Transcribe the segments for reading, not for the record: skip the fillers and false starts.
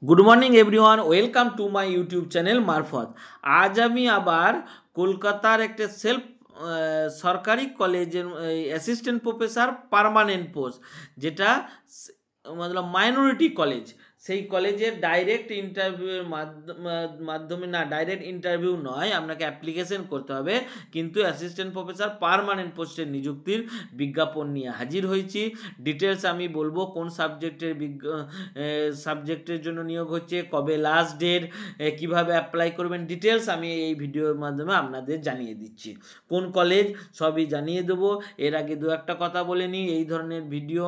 Good morning everyone welcome to my YouTube channel मार्फत। आज আমি আবার কলকাতার একটা সেলফ সরকারি কলেজের অ্যাসিস্ট্যান্ট প্রফেসর পার্মানেন্ট পোস্ট, যেটা মতলব মাইনরিটি কলেজ, সেই কলেজের ডাইরেক্ট ইন্টারভিউয়ের মাধ্যমে না, ডাইরেক্ট ইন্টারভিউ নয়, আপনাকে অ্যাপ্লিকেশন করতে হবে, কিন্তু অ্যাসিস্ট্যান্ট প্রফেসর পার্মানেন্ট পোস্টের নিযুক্তির বিজ্ঞাপন নিয়ে হাজির হয়েছি। ডিটেলস আমি বলবো, কোন সাবজেক্টের জন্য নিয়োগ হচ্ছে, কবে লাস্ট ডেট, কিভাবে অ্যাপ্লাই করবেন, ডিটেলস আমি এই ভিডিওর মাধ্যমে আপনাদের জানিয়ে দিচ্ছি। কোন কলেজ সবই জানিয়ে দেবো। এর আগে দু একটা কথা বলে নিই, এই ধরনের ভিডিও,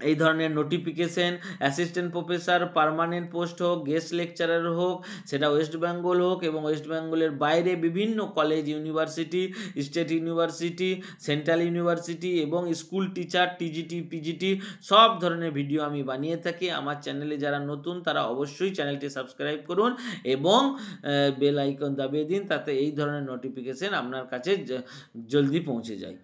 এই ধরনের notification, assistant professor permanent post হোক, গেস্ট লেকচারার হোক, সেটা ওয়েস্ট বেঙ্গল হোক এবং ওয়েস্ট বেঙ্গলের বাইরে বিভিন্ন college, university, state university, central university এবং স্কুল টিচার, টিজিটি, পিজিটি, সব ধরনের ভিডিও আমি বানিয়ে থাকি। আমার চ্যানেলে যারা নতুন তারা অবশ্যই চ্যানেলটি সাবস্ক্রাইব করুন এবং বেল আইকন দাবিয়ে দিন, তাতে এই ধরনের নোটিফিকেশন আপনার কাছে জলদি পৌঁছে যায়।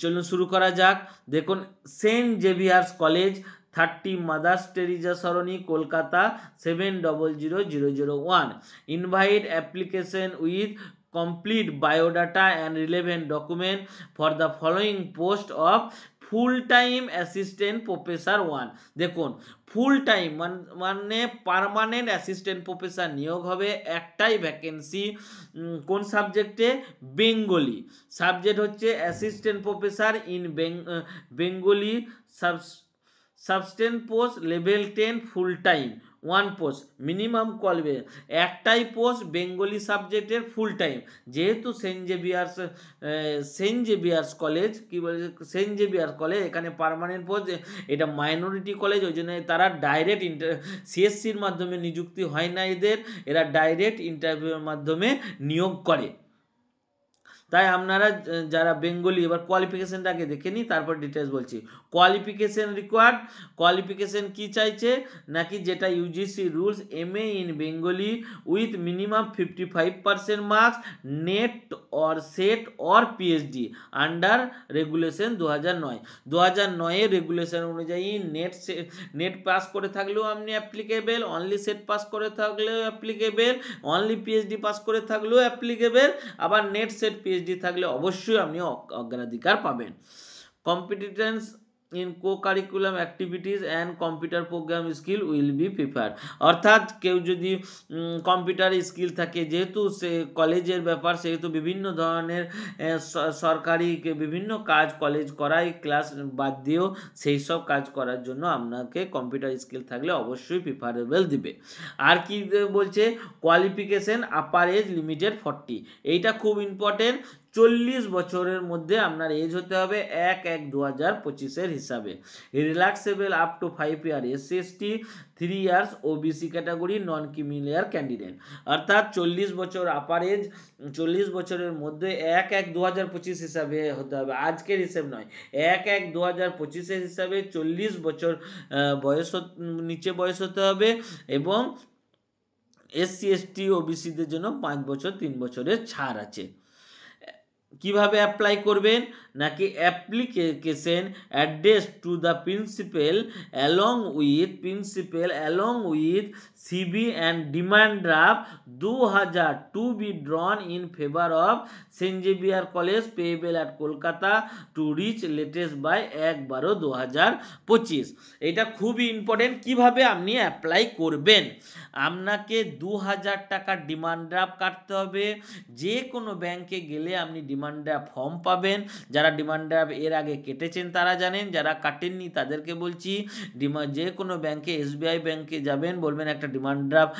চলুন শুরু করা যাক। দেখুন, saint Xavier's college, 30 mother's Teresa Sarani, Kolkata 700001। Invite application with complete biodata and relevant document for the following post of full time assistant professor 1। দেখুন, ফুল টাইম মানে পার্মানেন্ট অ্যাসিস্ট্যান্ট প্রফেসর নিয়োগ হবে, একটাই ভ্যাকেন্সি। কোন সাবজেক্টে? বেঙ্গলি। সাবজেক্ট হচ্ছে assistant professor in Bengali, substantive post level 10 full time, one post, minimum qualification, একটাই post Bengali সাবজেক্টের ফুল টাইম। যেহেতু সেন্ট জেভিয়ার্স কলেজ, কি বলে, সেন্ট জেভিয়ার্স কলেজ, এখানে পার্মানেন্ট পোস্ট, এটা মাইনরিটি কলেজ, ওই জন্য তারা ডাইরেক্ট সিএসসির মাধ্যমে নিযুক্তি হয় না এরা ডাইরেক্ট ইন্টারভিউর মাধ্যমে নিয়োগ করে। তাই আপনারা যারা বেঙ্গলি, এবার কোয়ালিফিকেশানটাকে দেখে নিই, তারপর ডিটেলস বলছি। কোয়ালিফিকেশান রিকোয়ার্ড, কোয়ালিফিকেশান কি চাইছে নাকি, যেটা UGC rules, MA in Bengali with minimum 55% marks, NET or SET or PhD under regulation 2009। 2009 regulation অনুযায়ী নেট পাস করে থাকলেও আপনি অ্যাপ্লিকেবেল, অনলি সেট পাস করে থাকলেও অ্যাপ্লিকেবেল, অনলি পিএইচডি পাস করে থাকলেও অ্যাপ্লিকেবেল, আবার নেট সেট পিএইচডি থাকলে অবশ্যই আপনি অগ্রাধিকার পাবেন। Competence in co curriculum activities and computer program skill will be prefer. অর্থাৎ কেউ যদি কম্পিউটার স্কিল থাকে, যেহেতু সে কলেজের ব্যাপার, সেহেতু বিভিন্ন ধরনের সরকারি বিভিন্ন কাজ কলেজ করায়, ক্লাস বাদ দিয়েও সেই সব কাজ করার জন্য আপনাকে কম্পিউটার স্কিল থাকলে অবশ্যই প্রিফারেবল দিবে। আর কি বলছে, কোয়ালিফিকেশন আপার এজ লিমিটেড 40, এইটা খুব ইম্পর্টেন্ট। 40 বছরের মধ্যে আপনার এজ হতে হবে 1/1/2025 হিসাবে। Relaxable up to 5 year SC ST, 3 years OBC category, non creamy layer candidate. অর্থাৎ 40 বছর আপার এজ, 40 বছরের মধ্যে 1/1/2025 হিসাবে হতে হবে, আজকের হিসেব নয়, 1/1/2025 হিসাবে 40 বছর বয়স, নিচে বয়স হতে হবে। এবং এসসি এসটি ওবিসিদের জন্য 5 বছর 3 বছরের ছাড় আছে। কিভাবে অ্যাপ্লাই করবেন নাকি, application address to the principal along with CV and demand draft 2000 to be drawn in favour of Saint Xavier College payable at Kolkata to reach latest by 1/12/2025। এটা খুবই ইম্পর্টেন্ট। কিভাবে আপনি অ্যাপ্লাই করবেন, আপনাকে 2000 টাকার ডিমান্ড ড্রাফট কাটতে হবে। যে কোনো ব্যাংকে গেলে আপনি ডিমান্ড ড্রাফট ফর্ম পাবেন। যারা ডিমান্ড ড্রাফট এর আগে কেটেছেন তারা জানেন, যারা কাটেননি তাদেরকে বলছি, যে কোনো ব্যাংকে, এসবিআই ব্যাংকে যাবেন, বলবেন একটা ডিমান্ড ড্রাফট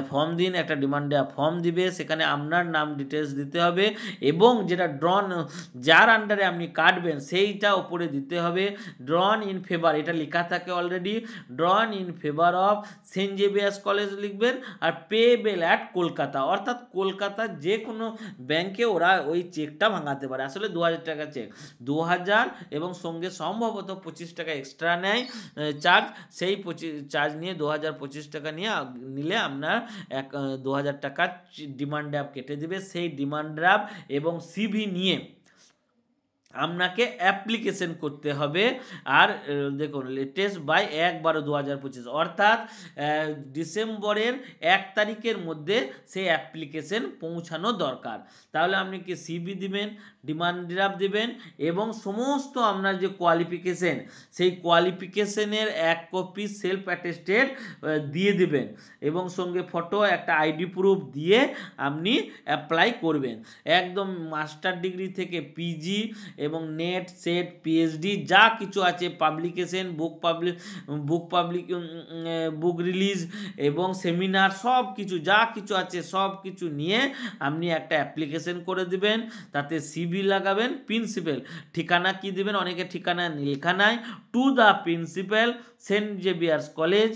ফর্ম দিন, একটা ডিমান্ড ড্রাফট ফর্ম দিবে, সেখানে আপনার নাম ডিটেলস দিতে হবে এবং যেটা ড্রন, যার আন্ডারে আপনি কাটবেন সেইটা ওপরে দিতে হবে। ড্রন ইন ফেভার, এটা লেখা থাকে already, drawn in favour of Saint Xavier's College লিখবেন, আর পেবেল অ্যাট কলকাতা, অর্থাৎ কলকাতার যে কোনো ব্যাংকে ওরা ওই চেকটা ভাঙাতে পারে। আসলে 2000 টাকা চেক, 2000 এবং সঙ্গে সম্ভবত 25 টাকা এক্সট্রা নেয় চার্জ, সেই চার্জ নিয়ে 2025 টাকা নিলে আপনার 2000 টাকার ডিমান্ড ড্রাফট কেটে দেবে। সেই ডিমান্ড ড্রাফট এবং সিভি নিয়ে আপনাকে অ্যাপ্লিকেশন করতে হবে। আর দেখুন লেটেস্ট বাই 1/12/2025 অর্থাৎ ডিসেম্বরের 1 তারিখের মধ্যে সেই অ্যাপ্লিকেশন পৌঁছানো দরকার। তাহলে আপনি কি সিভি দিবেন, ডিমান্ড ড্রাফট দিবেন এবং সমস্ত আপনার যে কোয়ালিফিকেশন সেই কোয়ালিফিকেশনের 1 কপি সেলফ অ্যাটেস্টেড দিয়ে দিবেন এবং সঙ্গে ফটো একটা আইডি প্রুফ দিয়ে আপনি অ্যাপ্লাই করবেন। একদম মাস্টার ডিগ্রি থেকে পিজি এবং নেট সেট পিএইচডি যা কিছু আছে পাবলিকেশন বুক রিলিজ এবং সেমিনার সব কিছু যা কিছু আছে সব কিছু নিয়ে আপনি একটা অ্যাপ্লিকেশন করে দিবেন। তাতে সিভি লাগাবেন, প্রিন্সিপাল ঠিকানা কি দিবেন, অনেকে ঠিকানা লেখা নাই, to the principal Saint Xavier's college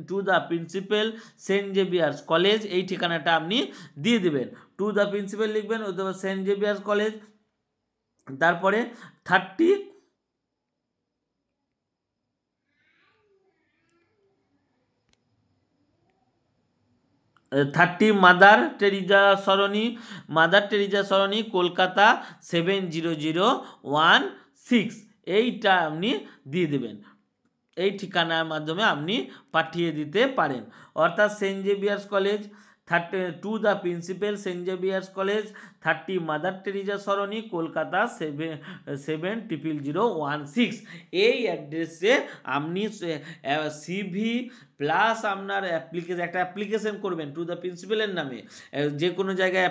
to the principal Saint Xavier's College এই ঠিকানাটা আপনি দিয়ে দিবেন। টু দ্য প্রিন্সিপাল লিখবেন অথবা সেন্ট জেভিয়ার্স কলেজ। তারপরে 30 মাদার টেরিজা সরণি কলকাতা 70016 এইটা আপনি দিয়ে দেবেন। এই ঠিকানার মাধ্যমে আপনি পাঠিয়ে দিতে পারেন। অর্থাৎ Saint Xavier's college to the principal Saint Xavier's college 30 Mother Teresa Sarani Kolkata 70016 এই অ্যাড্রেসে আপনি সিভি প্লাস আপনার একটা অ্যাপ্লিকেশন করবেন টু দ্য প্রিন্সিপালের নামে। যে কোনো জায়গায়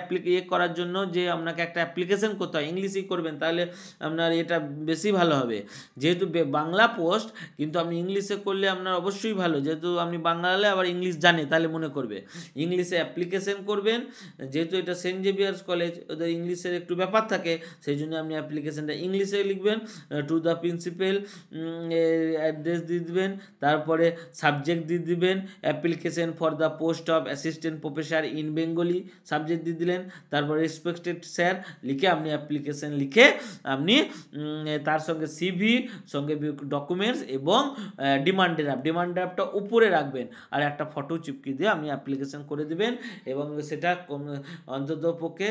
করার জন্য যে আপনাকে একটা অ্যাপ্লিকেশন করতে হয়, ইংলিশেই করবেন, তাহলে আপনার এটা বেশি ভালো হবে। যেহেতু বাংলা পোস্ট, কিন্তু আপনি ইংলিশে করলে আপনার অবশ্যই ভালো, যেহেতু আপনি বাংলা আবার ইংলিশ জানে তাহলে মনে করবে। ইংলিশে অ্যাপ্লিকেশন করবেন, যেহেতু এটা সেন্ট জেভিয়ার্স কলেজ, ওদের ইংলিশের একটু ব্যাপার থাকে, সেই জন্য আপনি অ্যাপ্লিকেশনটা ইংলিশে লিখবেন। টু দ্য প্রিন্সিপাল অ্যাড্রেস দিয়ে দেবেন, তারপরে সাবজেক্ট দিয়ে দিবেন application for the post of assistant professor in Bengali, subject দিয়ে দিলেন। তারপর রেসপেক্টেড স্যার লিখে আপনি অ্যাপ্লিকেশন লিখে আপনি তার সঙ্গে সিভি সঙ্গে ডকুমেন্টস এবং ডিমান্ড ড্রাফটটা উপরে রাখবেন আর একটা ফটো চিপকে দিয়ে আপনি অ্যাপ্লিকেশন করে দিবেন এবং সেটা অন্ততপক্ষে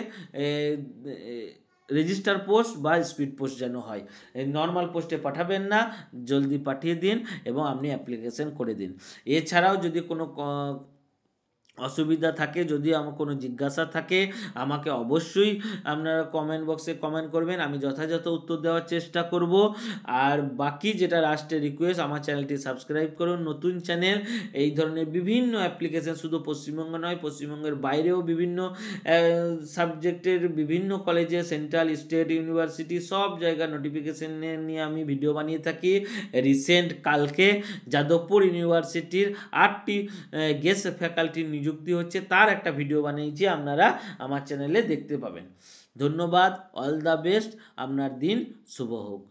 রেজিস্টার পোস্ট বা স্পিড পোস্ট যেন হয়, নর্মাল পোস্টে পাঠাবেন না, জলদি পাঠিয়ে দিন এবং আপনি অ্যাপ্লিকেশন করে দিন। এছাড়াও যদি কোনো অসুবিধা থাকে, যদি আমার কোনো জিজ্ঞাসা থাকে, আমাকে অবশ্যই আপনারা কমেন্ট বক্সে কমেন্ট করবেন, আমি যথাযথ উত্তর দেওয়ার চেষ্টা করব। আর বাকি যেটা লাস্টে রিকোয়েস্ট, আমার চ্যানেলটি সাবস্ক্রাইব করুন, নতুন চ্যানেল, এই ধরনের বিভিন্ন অ্যাপ্লিকেশন শুধু পশ্চিমবঙ্গ নয় পশ্চিমবঙ্গের বাইরেও বিভিন্ন সাবজেক্টের বিভিন্ন কলেজে, সেন্ট্রাল স্টেট ইউনিভার্সিটি সব জায়গার নোটিফিকেশন নিয়ে আমি ভিডিও বানিয়ে থাকি। রিসেন্ট কালকে যাদবপুর ইউনিভার্সিটির 8টি গেস্ট ফ্যাকাল্টি নিযুক্তি হচ্ছে, তার একটা ভিডিও বানিয়েছি, আপনারা আমার চ্যানেলে দেখতে পাবেন। ধন্যবাদ, অল দ্য বেস্ট, আপনার দিন শুভ হোক।